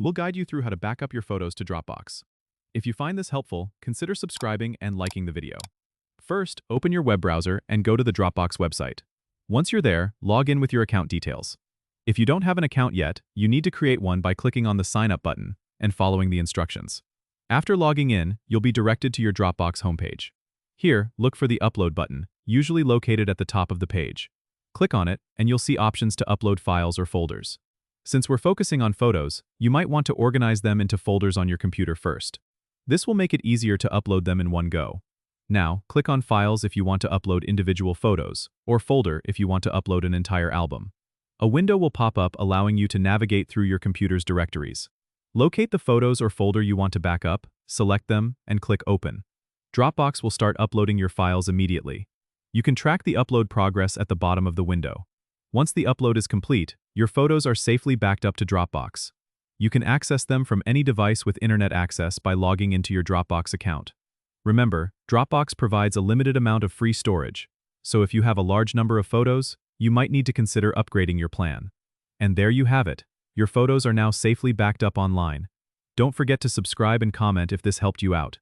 We'll guide you through how to back up your photos to Dropbox. If you find this helpful, consider subscribing and liking the video. First, open your web browser and go to the Dropbox website. Once you're there, log in with your account details. If you don't have an account yet, you need to create one by clicking on the Sign Up button and following the instructions. After logging in, you'll be directed to your Dropbox homepage. Here, look for the Upload button, usually located at the top of the page. Click on it, and you'll see options to upload files or folders. Since we're focusing on photos, you might want to organize them into folders on your computer first. This will make it easier to upload them in one go. Now, click on Files if you want to upload individual photos, or Folder if you want to upload an entire album. A window will pop up allowing you to navigate through your computer's directories. Locate the photos or folder you want to back up, select them, and click Open. Dropbox will start uploading your files immediately. You can track the upload progress at the bottom of the window. Once the upload is complete, your photos are safely backed up to Dropbox. You can access them from any device with internet access by logging into your Dropbox account. Remember, Dropbox provides a limited amount of free storage, so if you have a large number of photos, you might need to consider upgrading your plan. And there you have it. Your photos are now safely backed up online. Don't forget to subscribe and comment if this helped you out.